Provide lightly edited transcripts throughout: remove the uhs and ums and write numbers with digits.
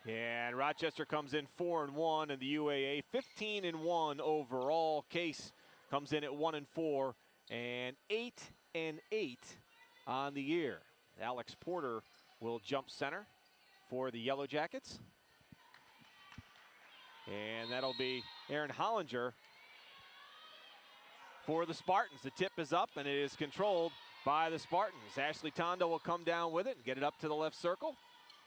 And Rochester comes in 4-1 in the UAA, 15-1 overall. Case comes in at 1-4 and 8-8 on the year. Alex Porter will jump center for the Yellow Jackets. And that'll be Aaron Hollinger for the Spartans. The tip is up and it is controlled by the Spartans. Ashley Tondo will come down with it and get it up to the left circle.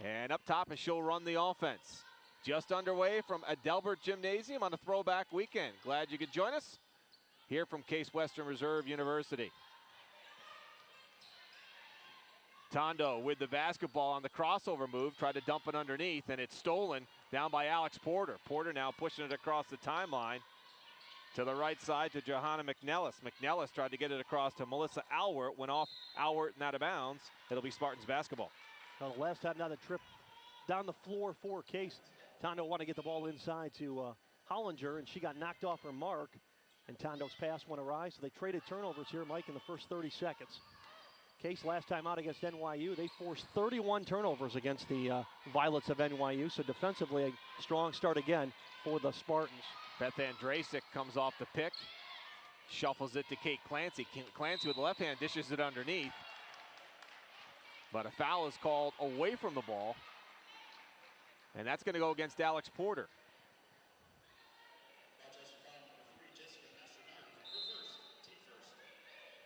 And up top, and she'll run the offense. Just underway from Adelbert Gymnasium on a throwback weekend. Glad you could join us here from Case Western Reserve University. Tondo with the basketball on the crossover move, tried to dump it underneath, and it's stolen down by Alex Porter. Porter now pushing it across the timeline to the right side to Johanna McNellis. McNellis tried to get it across to Melissa Alwert, went off Alwert and out of bounds. It'll be Spartans basketball. Well, the last time now the trip down the floor for Case. Tondo wanted to get the ball inside to Hollinger, and she got knocked off her mark, and Tondo's pass went awry, so they traded turnovers here, Mike, in the first 30 seconds. Case last time out against NYU, they forced 31 turnovers against the Violets of NYU, so defensively a strong start again for the Spartans. Beth Andrasic comes off the pick, shuffles it to Kate Clancy. Clancy with the left hand dishes it underneath. But a foul is called away from the ball. And that's going to go against Alex Porter.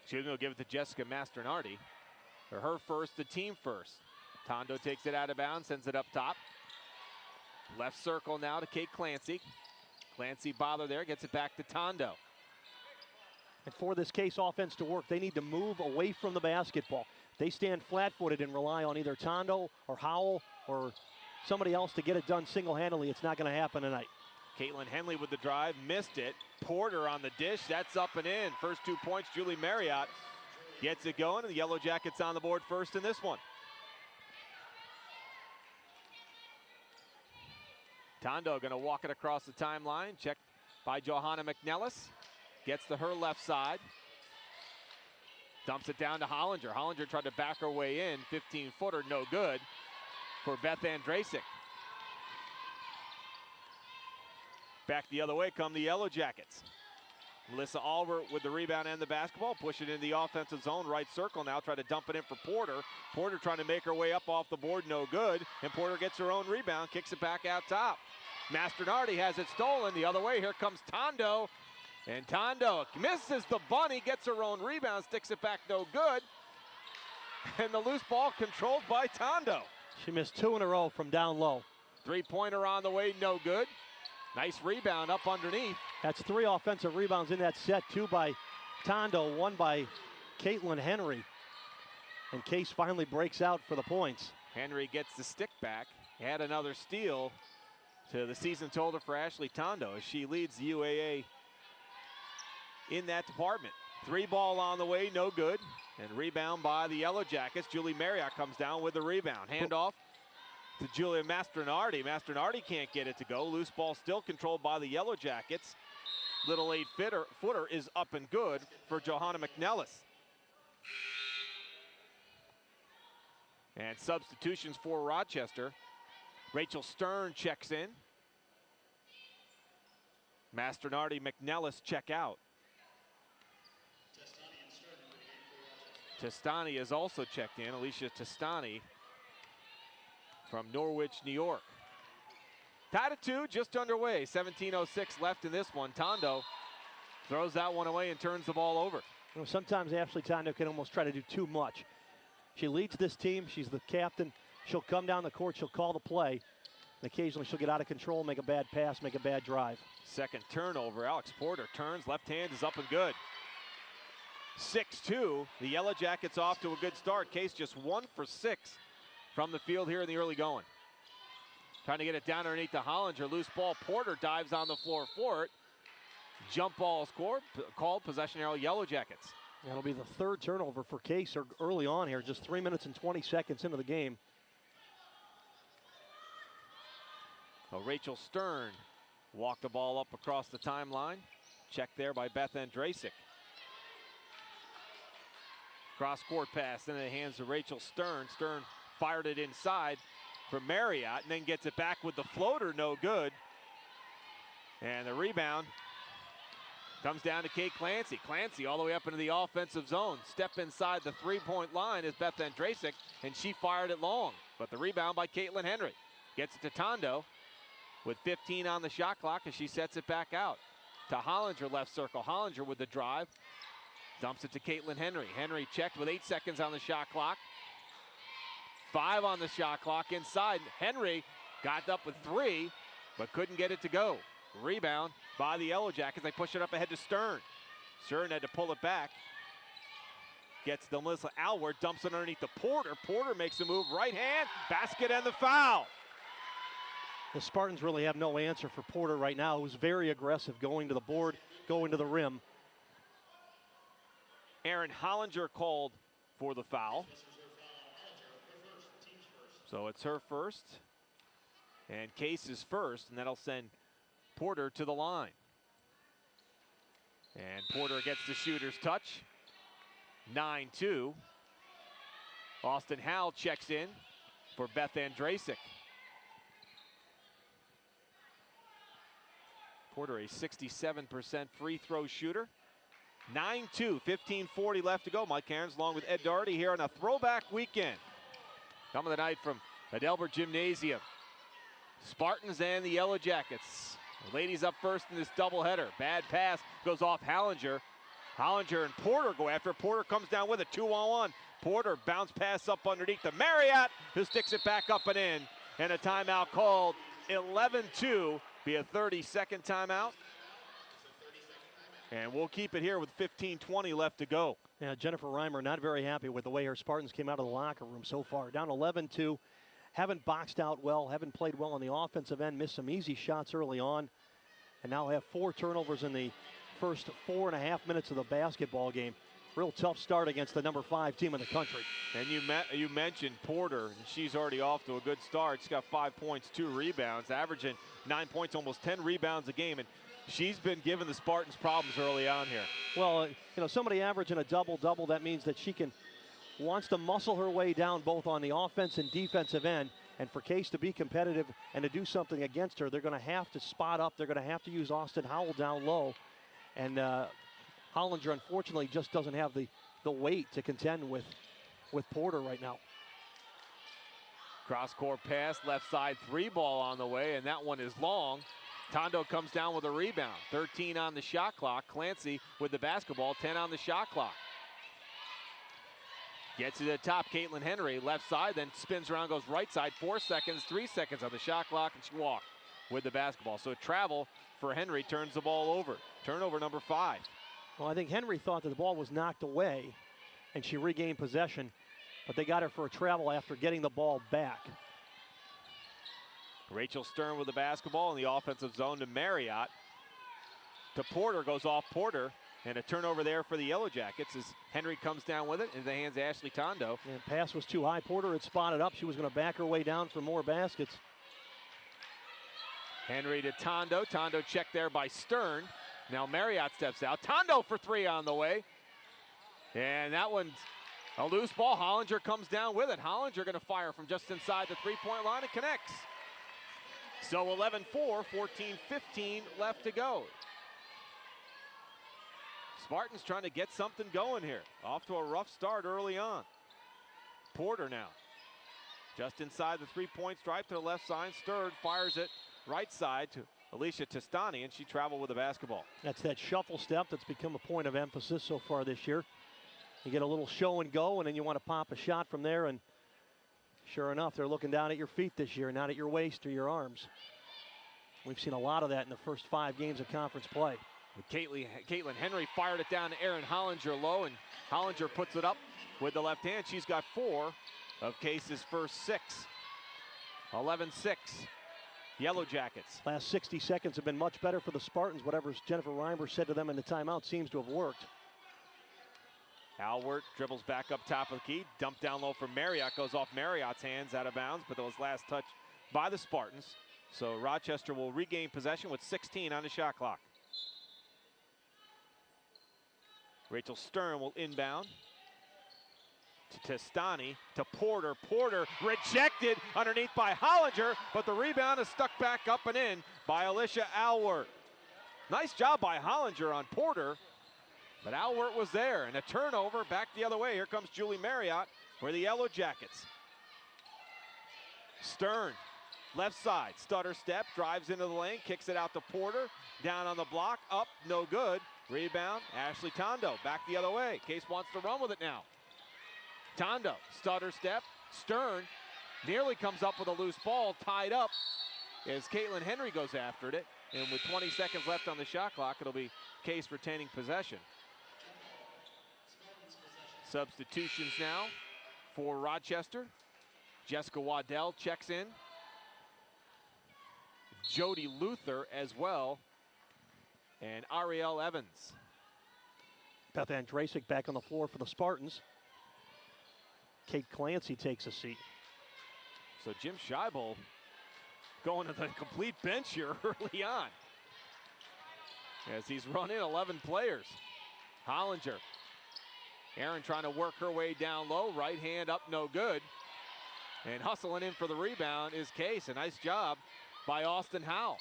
Excuse me, we'll give it to Jessica Mastronardi. For her first, the team first. Tondo takes it out of bounds, sends it up top. Left circle now to Kate Clancy. Clancy bother there, gets it back to Tondo. And for this Case offense to work, they need to move away from the basketball. They stand flat-footed and rely on either Tondo or Howell or somebody else to get it done single-handedly. It's not going to happen tonight. Caitlin Henley with the drive, missed it. Porter on the dish, that's up and in. First 2 points, Julie Marriott gets it going, and the Yellow Jackets on the board first in this one. Tondo going to walk it across the timeline, checked by Johanna McNellis. Gets to her left side. Dumps it down to Hollinger. Hollinger tried to back her way in. 15-footer, no good for Beth Andrasic. Back the other way come the Yellow Jackets. Melissa Albert with the rebound and the basketball. Push it in the offensive zone. Right circle now. Try to dump it in for Porter. Porter trying to make her way up off the board. No good. And Porter gets her own rebound. Kicks it back out top. Mastronardi has it stolen. The other way. Here comes Tondo. And Tondo misses the bunny, gets her own rebound, sticks it back, no good. And the loose ball controlled by Tondo. She missed 2 in a row from down low. Three-pointer on the way, no good. Nice rebound up underneath. That's 3 offensive rebounds in that set, 2 by Tondo, 1 by Caitlin Henry. And Case finally breaks out for the points. Henry gets the stick back. Had another steal to the season total for Ashley Tondo as she leads the UAA in that department. 3 ball on the way, no good. And rebound by the Yellow Jackets. Julie Marriott comes down with the rebound. Handoff to Julia Mastronardi. Mastronardi can't get it to go. Loose ball still controlled by the Yellow Jackets. Little 8-footer is up and good for Johanna McNellis. And substitutions for Rochester. Rachel Stern checks in. Mastronardi, McNellis check out. Testani is also checked in. Alicia Testani from Norwich, New York. Tied at 2, just underway. 17:06 left in this one. Tondo throws that one away and turns the ball over. You know, sometimes Ashley Tondo can almost try to do too much. She leads this team. She's the captain. She'll come down the court. She'll call the play. And occasionally she'll get out of control, make a bad pass, make a bad drive. Second turnover. Alex Porter turns. Left hand is up and good. 6-2. The Yellow Jackets off to a good start. Case just 1 for 6 from the field here in the early going. Trying to get it down underneath the Hollinger. Loose ball. Porter dives on the floor for it. Jump ball scored. Called possession arrow Yellow Jackets. That'll be the 3rd turnover for Case early on here. Just 3 minutes and 20 seconds into the game. So Rachel Stern walked the ball up across the timeline. Checked there by Beth Andrasic. Cross-court pass into the hands of Rachel Stern. Stern fired it inside for Marriott and then gets it back with the floater, no good. And the rebound comes down to Kate Clancy. Clancy all the way up into the offensive zone. Step inside the three-point line is Beth Andrasik, and she fired it long. But the rebound by Caitlin Henry. Gets it to Tondo with 15 on the shot clock as she sets it back out. To Hollinger, left circle. Hollinger with the drive. Dumps it to Caitlin Henry. Henry checked with 8 seconds on the shot clock. 5 on the shot clock inside. Henry got up with 3, but couldn't get it to go. Rebound by the Yellow Jackets. They push it up ahead to Stern. Stern had to pull it back. Gets to Melissa Alward, dumps it underneath the Porter. Porter makes a move, right hand, basket and the foul. The Spartans really have no answer for Porter right now, who's very aggressive, going to the board, going to the rim. Erin Hollinger called for the foul. So it's her first. And Case is first, and that'll send Porter to the line. And Porter gets the shooter's touch. 9-2. Austin Howell checks in for Beth Andrasik. Porter a 67% free throw shooter. 9-2, 15:40 left to go. Mike Cairns along with Ed Doherty here on a throwback weekend. Coming tonight from Adelbert Gymnasium. Spartans and the Yellow Jackets. The ladies up first in this doubleheader. Bad pass goes off Hollinger. Hollinger and Porter go after it. Porter comes down with a 2-on-1. Porter bounce pass up underneath the Marriott, who sticks it back up and in. And a timeout called. 11-2, be a 30-second timeout. And we'll keep it here with 15:20 left to go. Yeah, Jennifer Reimer not very happy with the way her Spartans came out of the locker room so far. Down 11-2, haven't boxed out well, haven't played well on the offensive end, missed some easy shots early on, and now have 4 turnovers in the first 4.5 minutes of the basketball game. Real tough start against the number 5 team in the country. And you mentioned Porter, and she's already off to a good start. She's got 5 points, 2 rebounds, averaging 9 points, almost 10 rebounds a game. And she's been giving the Spartans problems early on here. Well, somebody averaging a double-double, that means that she wants to muscle her way down both on the offense and defensive end. And for Case to be competitive and to do something against her, they're going to have to spot up. They're going to have to use Austin Howell down low. And Hollinger, unfortunately, just doesn't have the weight to contend with Porter right now. Cross-court pass, left side 3-ball on the way, and that one is long. Tondo comes down with a rebound. 13 on the shot clock. Clancy with the basketball, 10 on the shot clock. Gets to the top, Caitlin Henry, left side, then spins around, goes right side, 4 seconds, 3 seconds on the shot clock, and she walked with the basketball. So travel for Henry, turns the ball over. Turnover number 5. Well, I think Henry thought that the ball was knocked away, and she regained possession, but they got her for a travel after getting the ball back. Rachel Stern with the basketball in the offensive zone to Marriott. To Porter, goes off Porter, and a turnover there for the Yellow Jackets as Henry comes down with it in the hands of Ashley Tondo. And pass was too high. Porter had spotted up. She was going to back her way down for more baskets. Henry to Tondo. Tondo checked there by Stern. Now Marriott steps out. Tondo for 3 on the way. And that one's a loose ball. Hollinger comes down with it. Hollinger going to fire from just inside the 3-point line and connects. So 11-4, 14-15 left to go. Spartans trying to get something going here. Off to a rough start early on. Porter now. Just inside the 3-point stripe to the left side. Stern fires it right side to Alicia Testani, and she traveled with the basketball. That's that shuffle step that's become a point of emphasis so far this year. You get a little show and go, and then you want to pop a shot from there, and sure enough, they're looking down at your feet this year, not at your waist or your arms. We've seen a lot of that in the first 5 games of conference play. Caitlin Henry fired it down to Erin Hollinger low, and Hollinger puts it up with the left hand. She's got 4 of Case's first 6. 11-6. Yellow Jackets. Last 60 seconds have been much better for the Spartans. Whatever Jennifer Reimer said to them in the timeout seems to have worked. Albert dribbles back up top of the key. Dumped down low for Marriott. Goes off Marriott's hands out of bounds, but that was last touch by the Spartans. So Rochester will regain possession with 16 on the shot clock. Rachel Stern will inbound. to Testani, to Porter. Porter rejected underneath by Hollinger, but the rebound is stuck back up and in by Alicia Alwert. Nice job by Hollinger on Porter, but Alwert was there, and a turnover back the other way. Here comes Julie Marriott for the Yellow Jackets. Stern, left side, stutter step, drives into the lane, kicks it out to Porter, down on the block, up, no good. Rebound, Ashley Tondo, back the other way. Case wants to run with it now. Tondo, stutter step, Stern nearly comes up with a loose ball, tied up as Caitlin Henry goes after it. And with 20 seconds left on the shot clock, it'll be Case retaining possession. Substitutions now for Rochester. Jessica Waddell checks in. Jody Luther as well. And Ariel Evans. Beth Andrasic back on the floor for the Spartans. Kate Clancy takes a seat. So Jim Scheibel going to the complete bench here early on, as he's run in 11 players. Hollinger. Aaron trying to work her way down low. Right hand up, no good. And hustling in for the rebound is Case. A nice job by Austin Howell.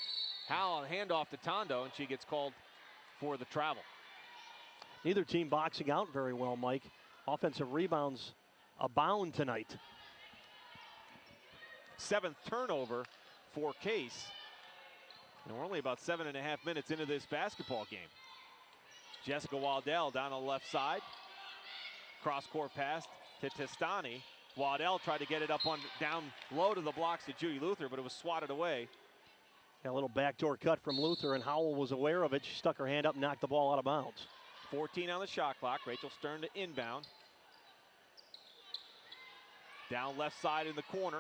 Howell, handoff to Tondo, and she gets called for the travel. Neither team boxing out very well, Mike. Offensive rebounds abound tonight. 7th turnover for Case. And we're only about 7.5 minutes into this basketball game. Jessica Waddell down on the left side. Cross-court pass to Testani. Waddell tried to get it up on down low to the blocks to Judy Luther, but it was swatted away. A little backdoor cut from Luther, and Howell was aware of it. She stuck her hand up and knocked the ball out of bounds. 14 on the shot clock. Rachel Stern to inbound. Down left side in the corner.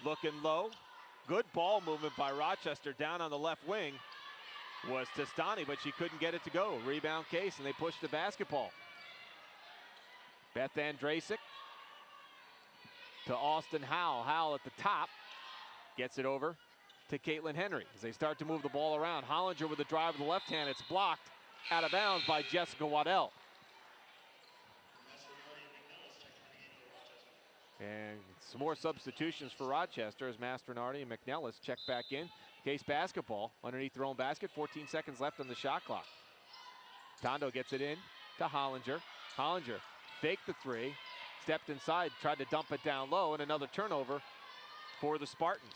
Looking low. Good ball movement by Rochester. Down on the left wing was Testani, but she couldn't get it to go. Rebound Case, and they pushed the basketball. Beth Andrasic to Austin Howell. Howell at the top gets it over to Caitlin Henry as they start to move the ball around. Hollinger with the drive with the left hand. It's blocked out of bounds by Jessica Waddell. And some more substitutions for Rochester as Mastronardi and McNellis check back in. Case basketball underneath their own basket. 14 seconds left on the shot clock. Tondo gets it in to Hollinger. Hollinger faked the three, stepped inside, tried to dump it down low, and another turnover for the Spartans.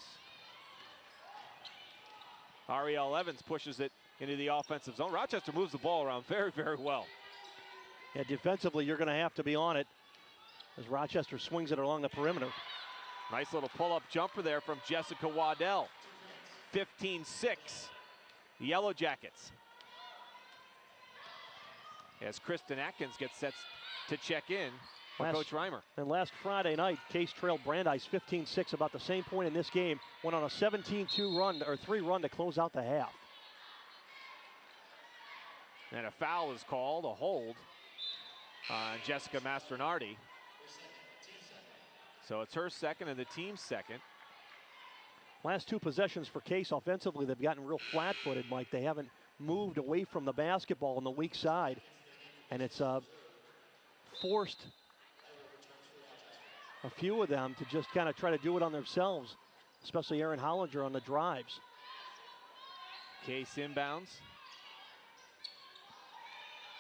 Ariel Evans pushes it into the offensive zone. Rochester moves the ball around very, very well. Yeah, defensively, you're going to have to be on it as Rochester swings it along the perimeter. Nice little pull-up jumper there from Jessica Waddell. 15-6, the Yellow Jackets. As Kristen Atkins gets set to check in for Coach Reimer. And last Friday night, Case trailed Brandeis 15-6, about the same point in this game. Went on a 17-2 run, or 3 run to close out the half. And a foul is called, a hold on Jessica Mastronardi. So it's her second and the team's second. Last 2 possessions for Case offensively, they've gotten real flat-footed, Mike. They haven't moved away from the basketball on the weak side. And it's forced a few of them to just kind of try to do it on themselves, especially Aaron Hollinger on the drives. Case inbounds.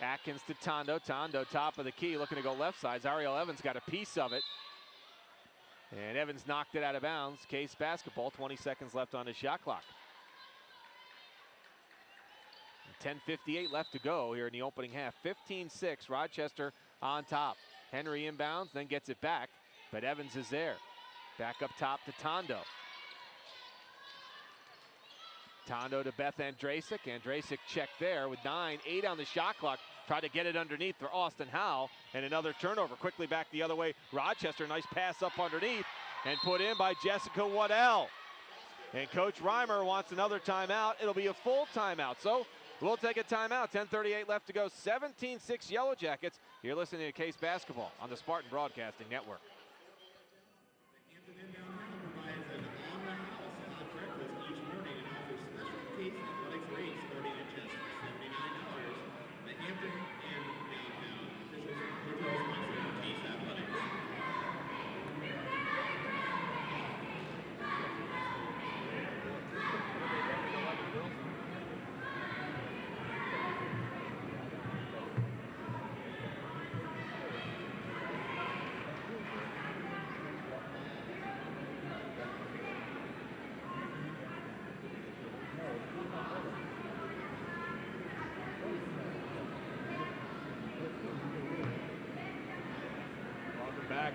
Atkins to Tondo. Tondo top of the key, looking to go left side. Ariel Evans got a piece of it. And Evans knocked it out of bounds. Case basketball, 20 seconds left on his shot clock. 10:58 left to go here in the opening half. 15-6, Rochester on top. Henry inbounds, then gets it back, but Evans is there. Back up top to Tondo. Tondo to Beth Andrasic. Andrasic checked there with 9-8 on the shot clock. Tried to get it underneath for Austin Howell, and another turnover. Quickly back the other way. Rochester, nice pass up underneath, and put in by Jessica Waddell. And Coach Reimer wants another timeout. It'll be a full timeout. So we'll take a timeout. 10:38 left to go. 17-6 Yellow Jackets. You're listening to Case Basketball on the Spartan Broadcasting Network.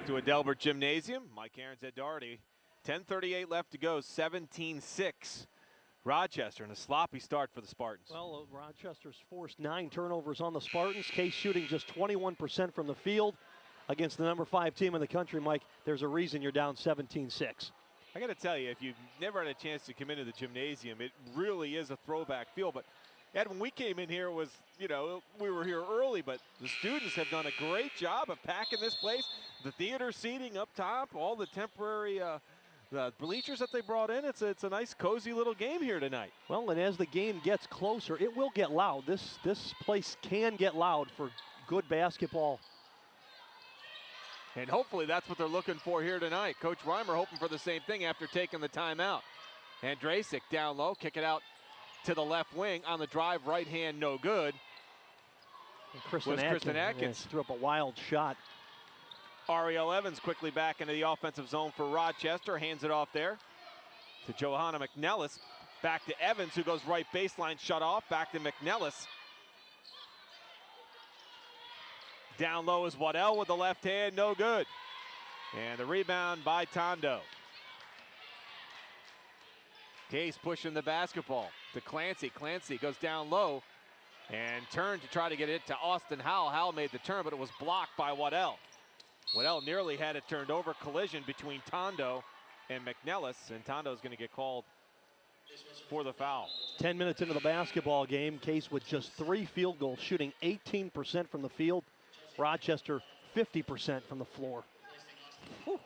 Back to Adelbert Gymnasium. Mike Aaron's at Doherty. 10:38 left to go, 17-6. Rochester, and a sloppy start for the Spartans. Well, Rochester's forced 9 turnovers on the Spartans. Case shooting just 21% from the field against the number 5 team in the country. Mike, there's a reason you're down 17-6. I got to tell you, if you've never had a chance to come into the Gymnasium, it really is a throwback feel. But Ed, when we came in here, was, you know, we were here early, but the students have done a great job of packing this place. The theater seating up top, all the temporary the bleachers that they brought in. It's a nice, cozy little game here tonight. Well, and as the game gets closer, it will get loud. This place can get loud for good basketball. And hopefully that's what they're looking for here tonight. Coach Reimer hoping for the same thing after taking the timeout. Andrasic down low, kick it out to the left wing on the drive, right hand, no good. Kristen Atkins threw up a wild shot. Ariel Evans quickly back into the offensive zone for Rochester, hands it off there to Johanna McNellis. Back to Evans, who goes right baseline, shut off, back to McNellis. Down low is Waddell with the left hand, no good. And the rebound by Tondo. Case pushing the basketball to Clancy. Clancy goes down low and turned to try to get it to Austin Howell. Howell made the turn, but it was blocked by Waddell. Waddell nearly had it turned over. Collision between Tondo and McNellis, and Tondo's going to get called for the foul. 10 minutes into the basketball game, Case with just 3 field goals, shooting 18% from the field. Rochester, 50% from the floor. Whew.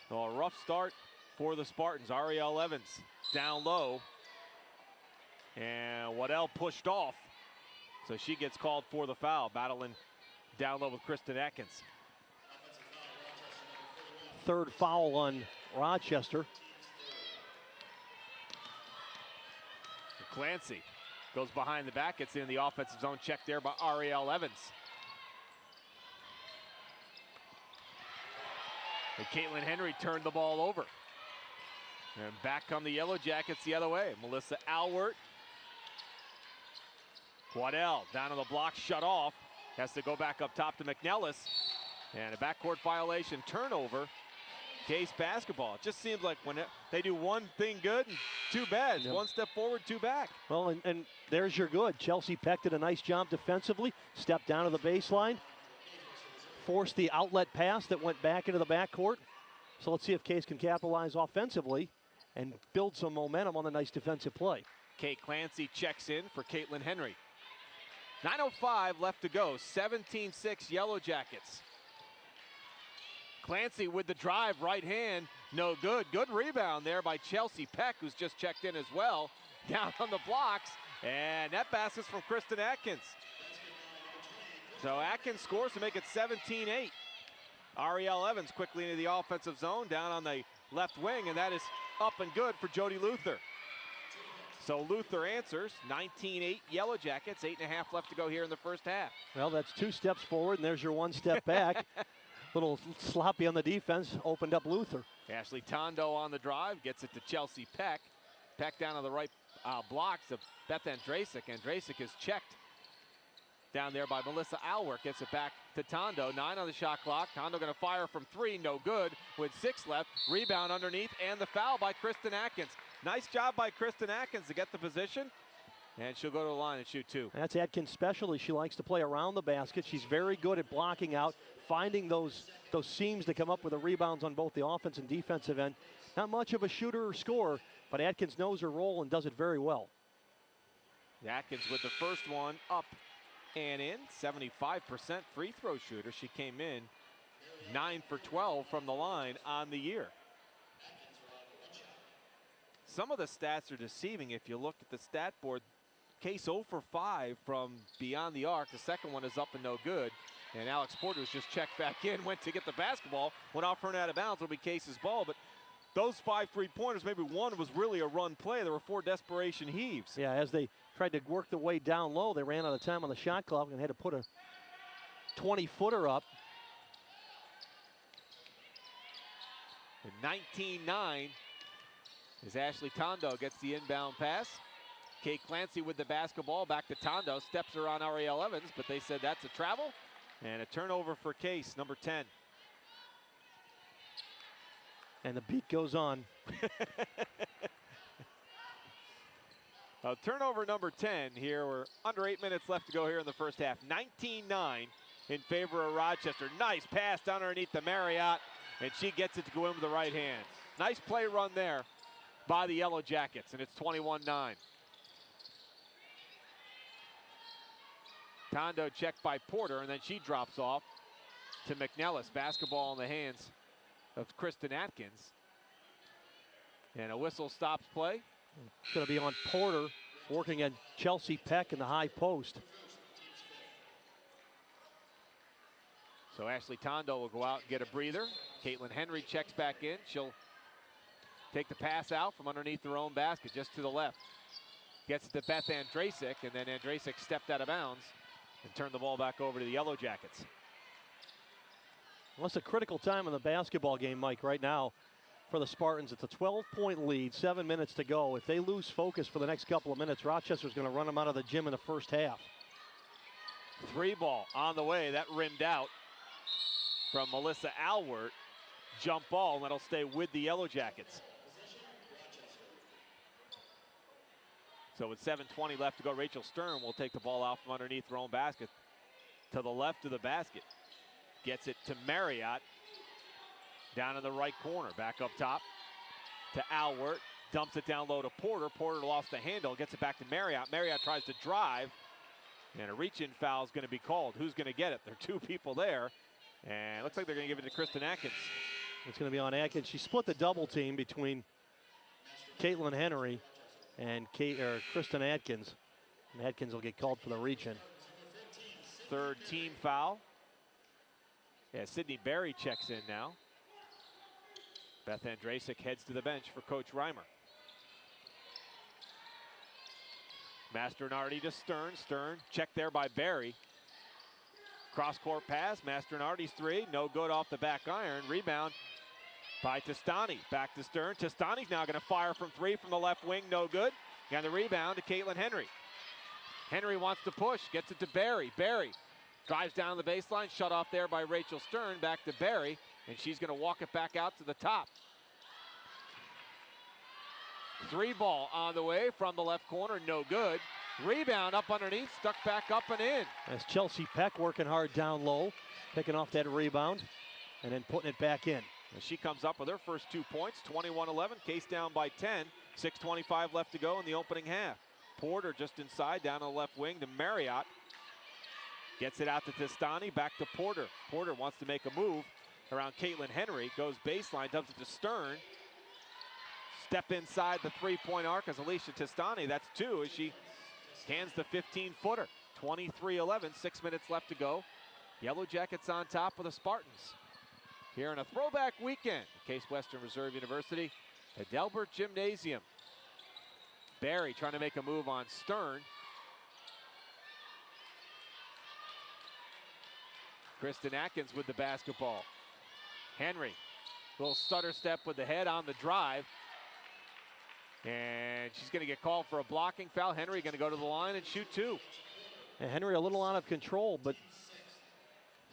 Well, a rough start for the Spartans. Ariel Evans down low, and Waddell pushed off, so she gets called for the foul, battling down low with Kristen Atkins. 3rd foul on Rochester. Clancy goes behind the back, gets in the offensive zone, check there by Ariel Evans. And Caitlin Henry turned the ball over. And back come the Yellow Jackets the other way. Melissa Alwert. Waddell down on the block, shut off. Has to go back up top to McNellis. And a backcourt violation, turnover. Case basketball. It just seems like when they do one thing good and 2 bad. Yep. 1 step forward, 2 back. Well, and there's your good. Chelsea Peck did a nice job defensively. Stepped down to the baseline. Forced the outlet pass that went back into the backcourt. So let's see if Case can capitalize offensively and build some momentum on the nice defensive play. Kate Clancy checks in for Caitlin Henry. 9:05 left to go. 17-6 Yellow Jackets. Clancy with the drive, right hand, no good. Good rebound there by Chelsea Peck, who's just checked in as well. Down on the blocks, and that basket's from Kristen Atkins. So Atkins scores to make it 17-8. Ariel Evans quickly into the offensive zone, down on the left wing, and that is up and good for Jody Luther. So Luther answers, 19-8 Yellow Jackets, 8.5 left to go here in the first half. Well, that's 2 steps forward, and there's your 1 step back. Little sloppy on the defense, opened up Luther. Ashley Tondo on the drive, gets it to Chelsea Peck. Peck down on the right blocks of Beth Andrasic. Andrasic is checked down there by Melissa Alwert. Gets it back to Tondo. 9 on the shot clock. Tondo going to fire from 3, no good. With 6 left, rebound underneath, and the foul by Kristen Atkins. Nice job by Kristen Atkins to get the position. And she'll go to the line and shoot 2. That's Atkins' specialty. She likes to play around the basket. She's very good at blocking out, finding those seams to come up with the rebounds on both the offense and defensive end. Not much of a shooter or scorer, but Atkins knows her role and does it very well. Atkins with the first one up and in. 75% free throw shooter. She came in 9 for 12 from the line on the year. Some of the stats are deceiving if you look at the stat board. Case 0 for 5 from beyond the arc. The second one is up and no good. And Alex Porter's just checked back in, went to get the basketball, went off her and out of bounds. It'll be Case's ball. But those 5 3-pointers, maybe one was really a run play. There were 4 desperation heaves. Yeah, as they tried to work their way down low, they ran out of time on the shot clock and had to put a 20-footer up. And 19-9 as Ashley Tondo gets the inbound pass. Kate Clancy with the basketball, back to Tondo, steps her on Ariel Evans, but they said that's a travel. And a turnover for Case, number 10. And the beat goes on. Turnover number 10 here. We're under 8 minutes left to go here in the first half. 19-9 in favor of Rochester. Nice pass down underneath the Marriott, and she gets it to go in with the right hand. Nice play run there by the Yellow Jackets, and it's 21-9. Tondo checked by Porter, and then she drops off to McNellis. Basketball in the hands of Kristen Atkins. And a whistle stops play. It's going to be on Porter, working at Chelsea Peck in the high post. So Ashley Tondo will go out and get a breather. Caitlin Henry checks back in. She'll take the pass out from underneath her own basket, just to the left. Gets it to Beth Andrasic, and then Andrasic stepped out of bounds and turned the ball back over to the Yellow Jackets. Well, it's a critical time in the basketball game, Mike, right now for the Spartans. It's a 12-point lead, 7 minutes to go. If they lose focus for the next couple of minutes, Rochester's going to run them out of the gym in the first half. 3 ball on the way. That rimmed out from Melissa Alwert. Jump ball, and that'll stay with the Yellow Jackets. So with 7:20 left to go, Rachel Stern will take the ball out from underneath her own basket to the left of the basket. Gets it to Marriott down in the right corner. Back up top to Alwert. Dumps it down low to Porter. Porter lost the handle. Gets it back to Marriott. Marriott tries to drive. And a reach-in foul is going to be called. Who's going to get it? There are 2 people there. And it looks like they're going to give it to Kristen Atkins. It's going to be on Atkins. She split the double team between Caitlin Henry and Kristen Atkins. And Atkins will get called for the reach-in. 3rd team foul. Yeah, Sydney Berry checks in now. Beth Andrasic heads to the bench for Coach Reimer. Mastronardi to Stern. Stern checked there by Berry. Cross-court pass. Mastronardi's 3. No good off the back iron. Rebound by Testani. Back to Stern. Testani's now going to fire from 3 from the left wing. No good. And the rebound to Caitlin Henry. Henry wants to push. Gets it to Berry. Berry drives down the baseline. Shut off there by Rachel Stern. Back to Berry. And she's going to walk it back out to the top. 3 ball on the way from the left corner. No good. Rebound up underneath. Stuck back up and in. That's Chelsea Peck working hard down low. Picking off that rebound. And then putting it back in. And she comes up with her first 2 points. 21-11. Case down by 10. 6:25 left to go in the opening half. Porter just inside. Down on the left wing to Marriott. Gets it out to Testani. Back to Porter. Porter wants to make a move around Caitlin Henry. Goes baseline. Dumps it to Stern. Step inside the 3-point arc as Alicia Testani. That's 2 as she hands the 15-footer. 23-11. 6 minutes left to go. Yellow Jackets on top of the Spartans. Here in a throwback weekend. Case Western Reserve University. Adelbert Gymnasium. Berry trying to make a move on Stern. Kristen Atkins with the basketball. Henry, little stutter step with the head on the drive. And she's going to get called for a blocking foul. Henry going to go to the line and shoot 2. And Henry a little out of control, but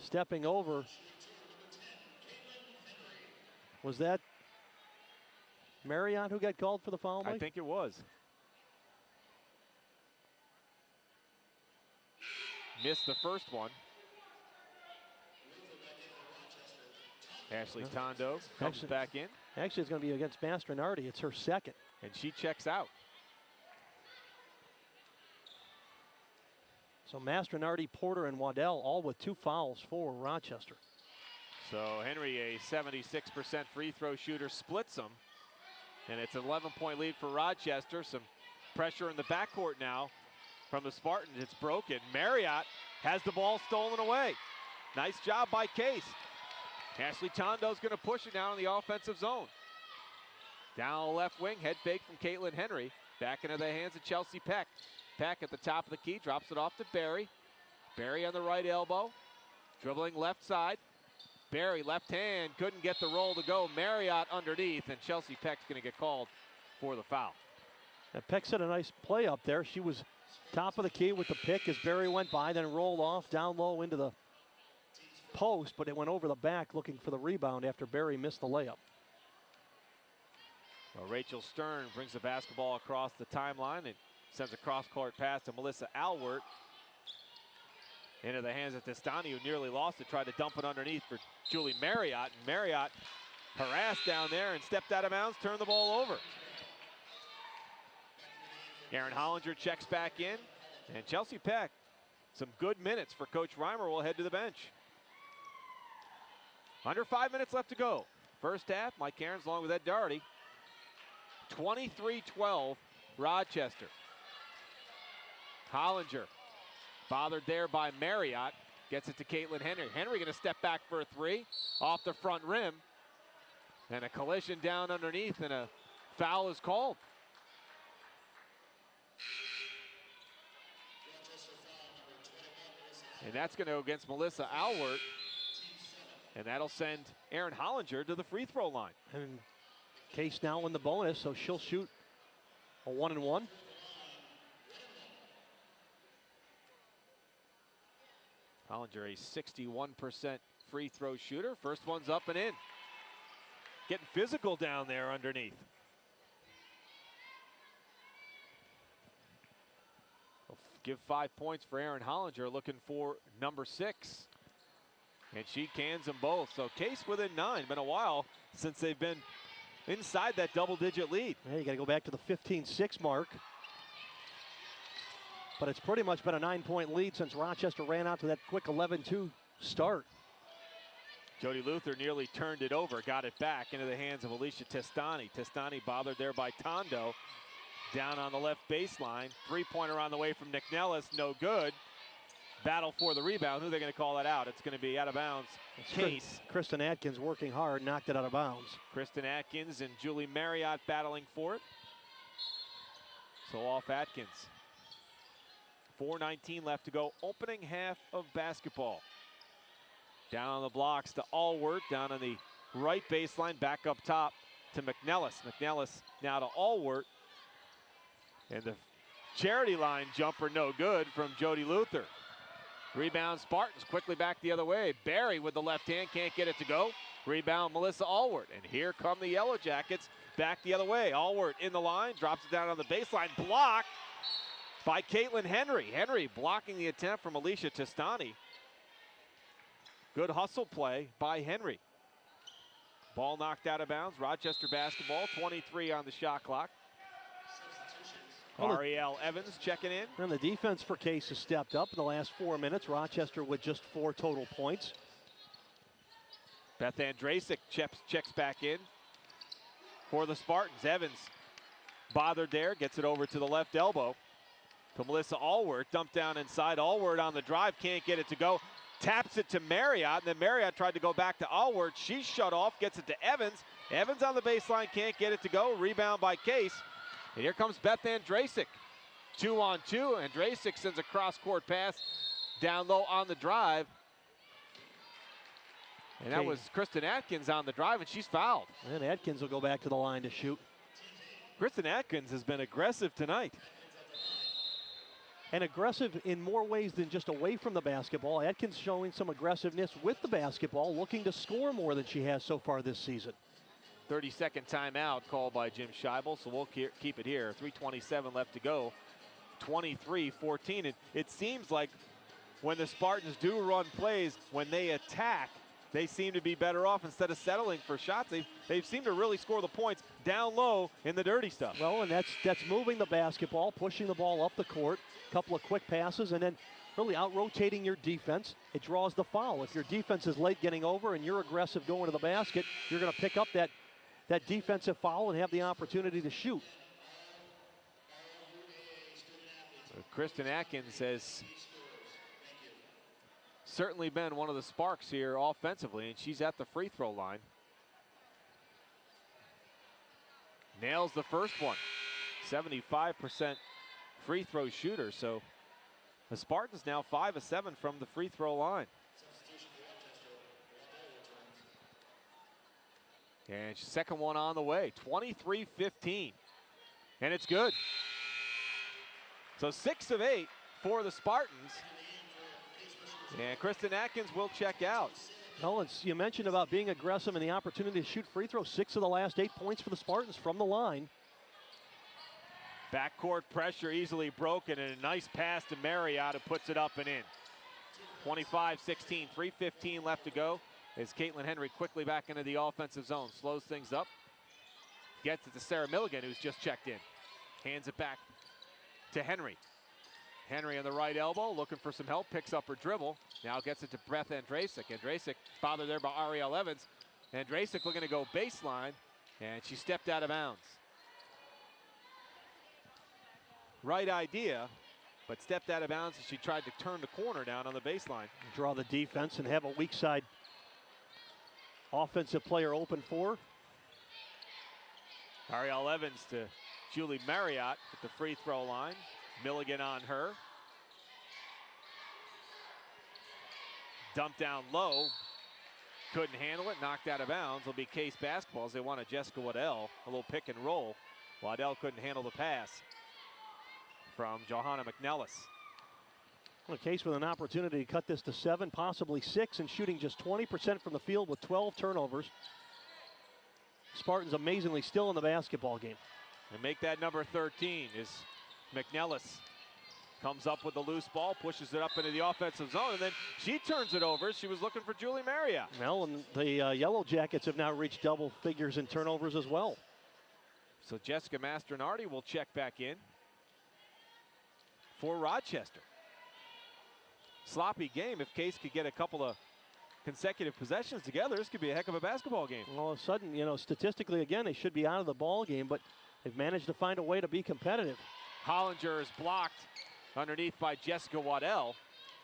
stepping over. Was that Marriott who got called for the foul, Mike? I think it was. Missed the first one. Ashley Tondo comes back in. Actually, it's going to be against Mastronardi. It's her second. And she checks out. So Mastronardi, Porter, and Waddell all with 2 fouls for Rochester. So Henry, a 76% free throw shooter, splits them. And it's an 11-point lead for Rochester. Some pressure in the backcourt now from the Spartans. It's broken. Marriott has the ball stolen away. Nice job by Case. Ashley Tondo's going to push it down in the offensive zone. Down the left wing, head fake from Caitlin Henry. Back into the hands of Chelsea Peck. Peck at the top of the key, drops it off to Berry. Berry on the right elbow, dribbling left side. Berry, left hand, couldn't get the roll to go. Marriott underneath, and Chelsea Peck's going to get called for the foul. And Peck set a nice play up there. She was top of the key with the pick as Berry went by, then rolled off down low into the post, but it went over the back looking for the rebound after Barry missed the layup. Well, Rachel Stern brings the basketball across the timeline and sends a cross-court pass to Melissa Alwert. Into the hands of Testani, who nearly lost it, tried to dump it underneath for Julie Marriott. And Marriott harassed down there and stepped out of bounds, turned the ball over. Erin Hollinger checks back in, and Chelsea Peck, some good minutes for Coach Reimer, will head to the bench. Under 5 minutes left to go. First half, Mike Cairns along with Ed Doherty. 23-12, Rochester. Hollinger, bothered there by Marriott, gets it to Caitlin Henry. Henry gonna step back for a three, off the front rim. And a collision down underneath, and a foul is called. And that's gonna go against Melissa Alwert. And that'll send Erin Hollinger to the free throw line. And Case now in the bonus, so she'll shoot a 1-and-1. Hollinger, a 61% free throw shooter. First one's up and in. Getting physical down there underneath. We'll give 5 points for Erin Hollinger, looking for number 6. And she cans them both. So Case within 9. Been a while since they've been inside that double-digit lead. Yeah, you got to go back to the 15-6 mark. But it's pretty much been a 9-point lead since Rochester ran out to that quick 11-2 start. Jody Luther nearly turned it over, got it back into the hands of Alicia Testani. Testani bothered there by Tondo. Down on the left baseline. Three-pointer on the way from Nick Nellis, no good. Battle for the rebound. Who are they going to call that out? It's going to be out of bounds. Case. Kristen Atkins working hard, knocked it out of bounds. Kristen Atkins and Julie Marriott battling for it. So off Atkins. 4:19 left to go. Opening half of basketball. Down on the blocks to Allward. Down on the right baseline. Back up top to McNellis. McNellis now to Allward. And the charity line jumper no good from Jody Luther. Rebound Spartans quickly back the other way. Barry with the left hand, can't get it to go. Rebound Melissa Allward. And here come the Yellow Jackets back the other way. Allward in the line, drops it down on the baseline. Blocked by Caitlin Henry. Henry blocking the attempt from Alicia Testani. Good hustle play by Henry. Ball knocked out of bounds. Rochester basketball, 23 on the shot clock. Ariel Evans checking in. And the defense for Case has stepped up in the last 4 minutes. Rochester with just 4 total points. Beth Andrasic checks back in for the Spartans. Evans bothered there, gets it over to the left elbow to Melissa Allward. Dumped down inside. Allward on the drive, can't get it to go. Taps it to Marriott, and then Marriott tried to go back to Allward. She's shut off, gets it to Evans. Evans on the baseline, can't get it to go. Rebound by Case. And here comes Beth Andrasic. 2-on-2. Andrasic sends a cross-court pass down low on the drive. And that was Kristen Atkins on the drive, and she's fouled. And Atkins will go back to the line to shoot. Kristen Atkins has been aggressive tonight. And aggressive in more ways than just away from the basketball. Atkins showing some aggressiveness with the basketball, looking to score more than she has so far this season. 30-second timeout called by Jim Scheibel, so we'll keep it here. 3:27 left to go. 23-14. And it seems like when the Spartans do run plays, when they attack, they seem to be better off instead of settling for shots. They seem to really score the points down low in the dirty stuff. Well, and that's moving the basketball, pushing the ball up the court, a couple of quick passes, and then really out-rotating your defense. It draws the foul. If your defense is late getting over and you're aggressive going to the basket, you're going to pick up that defensive foul and have the opportunity to shoot. Kristen Atkins has certainly been one of the sparks here offensively, and she's at the free throw line. Nails the first one. 75% free throw shooter, so the Spartans now 5 of 7 from the free throw line. And second one on the way, 23-15. And it's good. So 6 of 8 for the Spartans. And Kristen Atkins will check out. Well, you mentioned about being aggressive and the opportunity to shoot free throws. 6 of the last 8 points for the Spartans from the line. Backcourt pressure easily broken, and a nice pass to Marriott, who puts it up and in. 25-16, 3:15 left to go as Caitlin Henry quickly back into the offensive zone. Slows things up. Gets it to Sarah Milligan, who's just checked in. Hands it back to Henry. Henry on the right elbow, looking for some help, picks up her dribble. Now gets it to Beth Andrasic. Andrasic bothered there by Ariel Evans. Andrasic looking to go baseline, and she stepped out of bounds. Right idea, but stepped out of bounds as she tried to turn the corner down on the baseline. Draw the defense and have a weak side offensive player open for. Ariel Evans to Julie Marriott at the free throw line. Milligan on her. Dumped down low. Couldn't handle it, knocked out of bounds. Will be Case basketball as they want a Jessica Waddell. A little pick and roll. Waddell couldn't handle the pass from Johanna McNellis. Well, Case with an opportunity to cut this to 7, possibly 6, and shooting just 20% from the field with 12 turnovers. Spartans amazingly still in the basketball game. And make that number 13 is McNellis. Comes up with the loose ball, pushes it up into the offensive zone, and then she turns it over. She was looking for Julie Marriott. Well, and the Yellow Jackets have now reached double figures in turnovers as well. So Jessica Mastronardi will check back in for Rochester. Sloppy game. If Case could get a couple of consecutive possessions together, this could be a heck of a basketball game. All of a sudden, statistically, again, they should be out of the ball game, but they've managed to find a way to be competitive. Hollinger is blocked underneath by Jessica Waddell.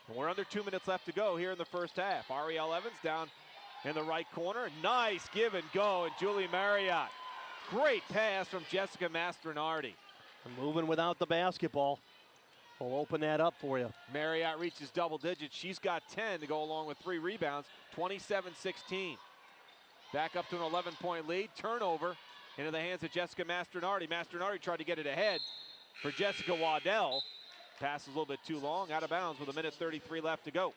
And we're under 2 minutes left to go here in the first half. Ariel Evans down in the right corner. Nice give and go, and Julie Marriott. Great pass from Jessica Mastronardi. Moving without the basketball. We'll open that up for you. Marriott reaches double digits. She's got 10 to go along with 3 rebounds. 27-16. Back up to an 11-point lead. Turnover into the hands of Jessica Mastronardi. Mastronardi tried to get it ahead for Jessica Waddell. Pass is a little bit too long. Out of bounds with 1:33 left to go.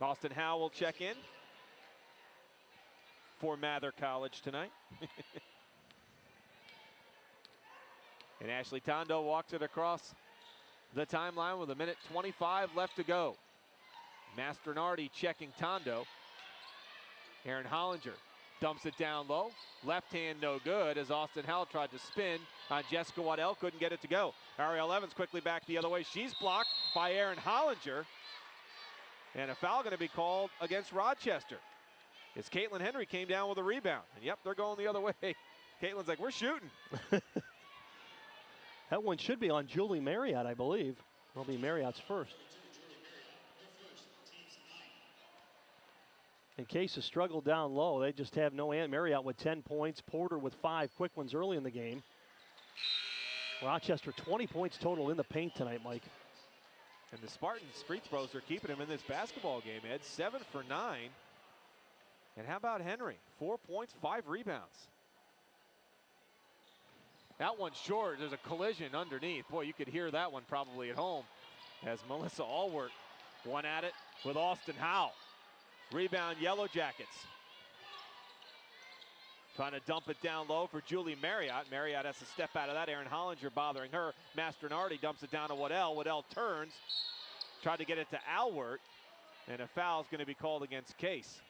Austin Howe will check in for Mather College tonight. And Ashley Tondo walks it across the timeline with 1:25 left to go. Mastronardi checking Tondo. Aaron Hollinger dumps it down low. Left hand no good as Austin Howell tried to spin on Jessica Waddell. Couldn't get it to go. Ariel Evans quickly back the other way. She's blocked by Aaron Hollinger. And a foul going to be called against Rochester as Caitlin Henry came down with a rebound. And yep, they're going the other way. Caitlin's like, we're shooting. That one should be on Julie Marriott, I believe. It'll be Marriott's first. And Case has struggled down low. They just have no end. Marriott with 10 points. Porter with 5 quick ones early in the game. Rochester 20 points total in the paint tonight, Mike. And the Spartans free throws are keeping him in this basketball game, Ed. 7 for 9. And how about Henry? 4 points, 5 rebounds. That one's short. There's a collision underneath. Boy, you could hear that one probably at home as Melissa Allward went at it with Austin Howe. Rebound, Yellow Jackets. Trying to dump it down low for Julie Marriott. Marriott has to step out of that. Aaron Hollinger bothering her. Mastronardi dumps it down to Waddell. Waddell turns. Tried to get it to Allward. And a foul is going to be called against Case.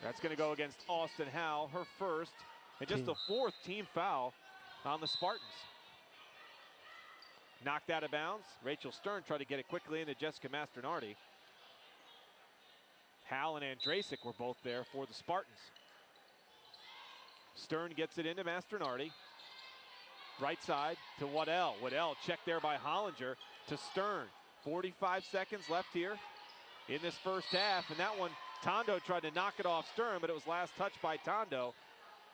That's going to go against Austin Howe, her first, and just the 4th team foul on the Spartans. Knocked out of bounds. Rachel Stern tried to get it quickly into Jessica Mastronardi. Howe and Andrasic were both there for the Spartans. Stern gets it into Mastronardi. Right side to Waddell. Waddell checked there by Hollinger to Stern. 45 seconds left here in this first half, and that one, Tondo tried to knock it off Stern, but it was last touched by Tondo.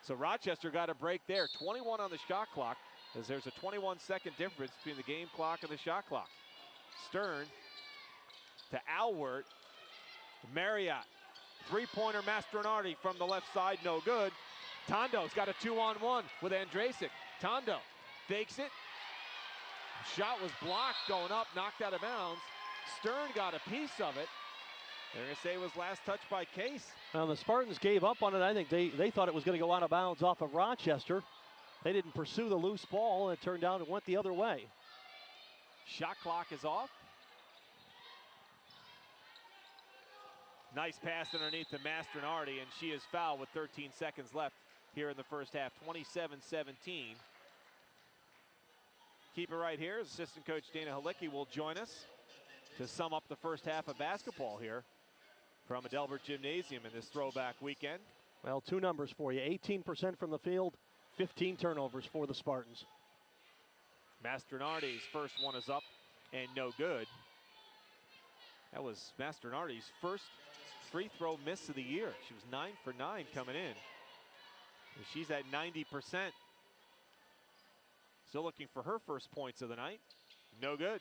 So Rochester got a break there. 21 on the shot clock, as there's a 21-second difference between the game clock and the shot clock. Stern to Allward. Marriott. Three-pointer Mastronardi from the left side, no good. Tondo's got a 2-on-1 with Andrasic. Tondo fakes it. Shot was blocked, going up, knocked out of bounds. Stern got a piece of it. They're going to say it was last touched by Case. Well, the Spartans gave up on it. I think they thought it was going to go out of bounds off of Rochester. They didn't pursue the loose ball, and it turned out it went the other way. Shot clock is off. Nice pass underneath to Mastronardi, and she is fouled with 13 seconds left here in the first half, 27-17. Keep it right here. Assistant coach Dana Halicki will join us to sum up the first half of basketball here from Adelbert Gymnasium in this throwback weekend. Well, two numbers for you. 18% from the field, 15 turnovers for the Spartans. Mastronardi's first one is up and no good. That was Mastronardi's first free throw miss of the year. She was 9 for 9 coming in. And she's at 90%. Still looking for her first points of the night. No good.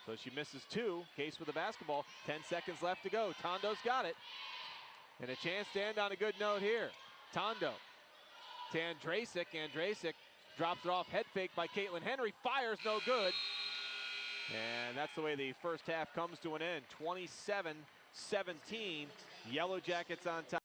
So she misses two. Case with the basketball. 10 seconds left to go. Tondo's got it. And a chance to end on a good note here. Tondo to Andrasic. Andrasic drops it off. Head fake by Caitlin Henry. Fires, no good. And that's the way the first half comes to an end. 27-17. Yellow Jackets on top.